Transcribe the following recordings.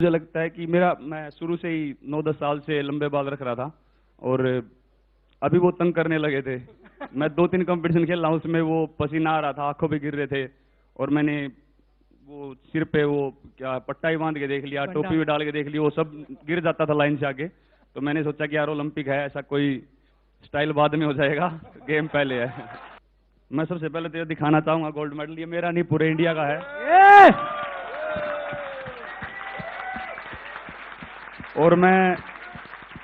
मुझे लगता है कि मैं शुरू से ही 9-10 साल से लंबे बाल रख रहा था और अभी वो तंग करने लगे थे। मैं 2-3 कंपटीशन खेल रहा हूँ, उसमें वो पसीना आ रहा था, आंखों पे गिर रहे थे और मैंने वो सिर पे वो क्या पट्टा ही बांध के देख लिया, टोपी भी डाल के देख ली, वो सब गिर जाता था लाइन से आगे। तो मैंने सोचा कि यार ओलंपिक है, ऐसा कोई स्टाइल बाद में हो जाएगा, गेम पहले है। मैं सबसे पहले तो ये दिखाना चाहूंगा गोल्ड मेडल ये मेरा नहीं पूरे इंडिया का है। और मैं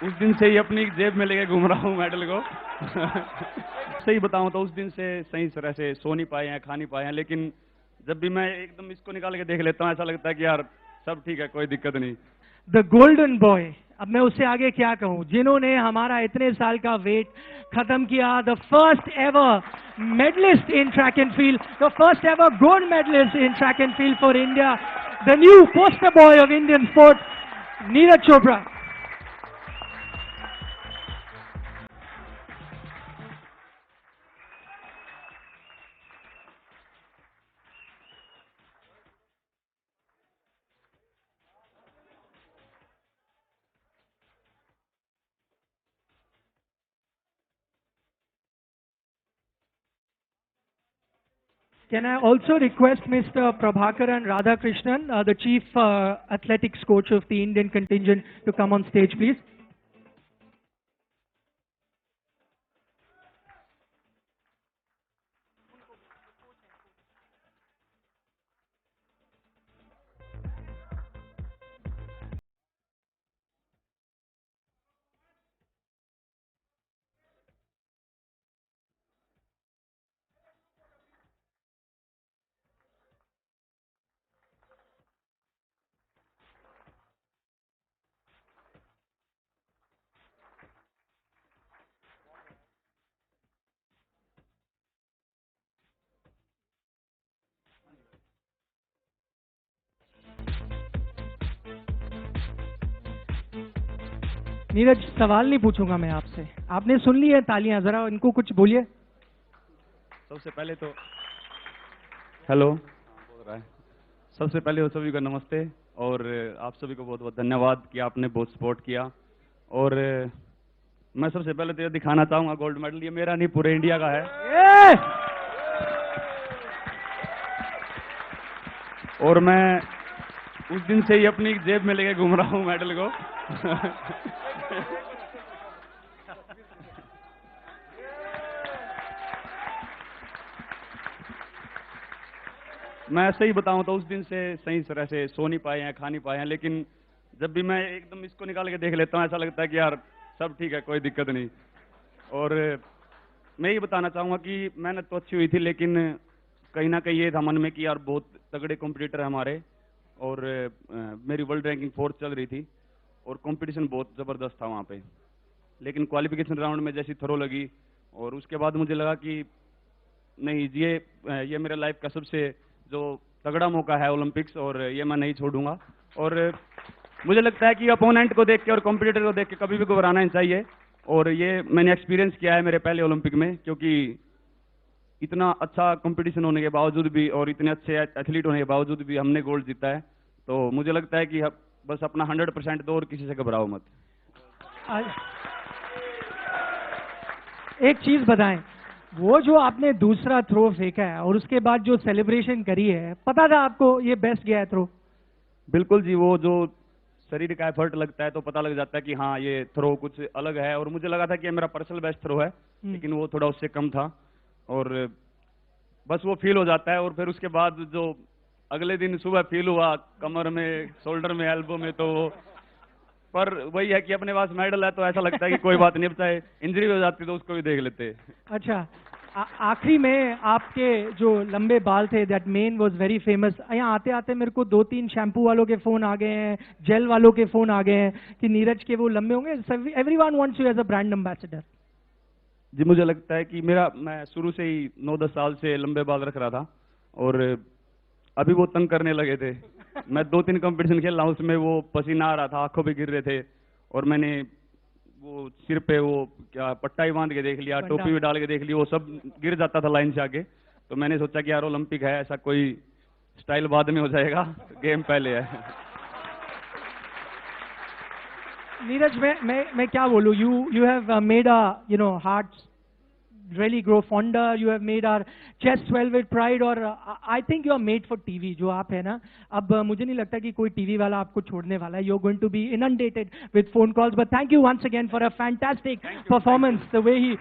उस दिन से ही अपनी जेब में लेके घूम रहा हूँ मेडल को। सही बताऊं तो उस दिन से सही तरह से सो नहीं पाए हैं, खा नहीं पाए हैं, लेकिन जब भी मैं एकदम इसको निकाल के देख लेता हूँ ऐसा लगता है कि यार सब ठीक है, कोई दिक्कत नहीं। द गोल्डन बॉय, अब मैं उससे आगे क्या कहूं, जिन्होंने हमारा इतने साल का वेट खत्म किया, the first ever medalist in track and field, the first ever gold medalist in track and field for India, the new poster boy of Indian sport, Neeraj Chopra. Can I also request Mr. Prabhakaran Radhakrishnan, the Chief Athletics Coach of the Indian contingent, to come on stage, please? Neeraj, सवाल नहीं पूछूंगा मैं आपसे, आपने सुन ली है तालियां, जरा इनको कुछ बोलिए। सबसे पहले तो हेलो बोल रहा है। सबसे पहले वो सभी को नमस्ते और आप सभी को बहुत बहुत धन्यवाद कि आपने बहुत सपोर्ट किया। और मैं सबसे पहले तो ये दिखाना चाहूंगा गोल्ड मेडल ये मेरा नहीं पूरे इंडिया का है। और मैं उस दिन से ही अपनी जेब में लेके घूम रहा हूँ मेडल को। मैं सही बताऊं तो उस दिन से सही तरह से सो नहीं पाए हैं, खा नहीं पाए हैं, लेकिन जब भी मैं एकदम इसको निकाल के देख लेता हूं ऐसा लगता है कि यार सब ठीक है, कोई दिक्कत नहीं। और मैं ये बताना चाहूंगा कि मेहनत तो अच्छी हुई थी, लेकिन कहीं ना कहीं ये था मन में कि यार बहुत तगड़े कॉम्पिटिटर है हमारे, और मेरी वर्ल्ड रैंकिंग 4th चल रही थी और कंपटीशन बहुत ज़बरदस्त था वहाँ पे। लेकिन क्वालिफिकेशन राउंड में जैसी थ्रो लगी और उसके बाद मुझे लगा कि नहीं, ये मेरे लाइफ का सबसे जो तगड़ा मौका है ओलंपिक्स, और ये मैं नहीं छोड़ूंगा। और मुझे लगता है कि अपोनेंट को देख के और कॉम्पिटिटर को देख के कभी भी घबराना नहीं चाहिए, और ये मैंने एक्सपीरियंस किया है मेरे पहले ओलंपिक में, क्योंकि इतना अच्छा कंपटीशन होने के बावजूद भी और इतने अच्छे एथलीट होने के बावजूद भी हमने गोल्ड जीता है। तो मुझे लगता है कि बस अपना 100% दो और किसी से घबराओ मत। एक चीज बताएं, वो जो आपने दूसरा थ्रो फेंका है और उसके बाद जो सेलिब्रेशन करी है, पता था आपको ये बेस्ट गया है थ्रो? बिल्कुल जी, वो जो शरीर का एफर्ट लगता है तो पता लग जाता है कि हाँ ये थ्रो कुछ अलग है, और मुझे लगा था कि मेरा पर्सनल बेस्ट थ्रो है, लेकिन वो थोड़ा उससे कम था, और बस वो फील हो जाता है। और फिर उसके बाद जो अगले दिन सुबह फील हुआ कमर में, शोल्डर में, एल्बो में, तो पर वही है कि अपने पास मेडल है तो ऐसा लगता है कि कोई बात नहीं, चाहे इंजरी हो जाती तो उसको भी देख लेते। अच्छा, आखिरी में आपके जो लंबे बाल थे, that main was very famous. यहाँ आते आते मेरे को 2-3 शैम्पू वालों के फोन आ गए हैं, जेल वालों के फोन आ गए हैं कि नीरज के वो लंबे होंगे। Everyone wants you as a brand ambassador. जी, मुझे लगता है कि मैं शुरू से ही 9-10 साल से लंबे बाल रख रहा था और अभी वो तंग करने लगे थे। मैं 2-3 कंपटीशन खेल रहा हूँ, उसमें वो पसीना आ रहा था, आंखों पे गिर रहे थे, और मैंने वो सिर पे वो क्या पट्टा ही बांध के देख लिया, टोपी भी डाल के देख ली, वो सब गिर जाता था लाइन से आगे। तो मैंने सोचा कि यार ओलंपिक है, ऐसा कोई स्टाइल बाद में हो जाएगा, गेम पहले है। नीरज, मैं क्या बोलूँ, you have made a, you know, hearts really grow fonder. You have made our chest swell with pride. और I think you are made for TV. जो आप है ना, अब मुझे नहीं लगता कि कोई TV वाला आपको छोड़ने वाला है. You're going to be inundated with phone calls. But thank you once again for a fantastic performance. The way he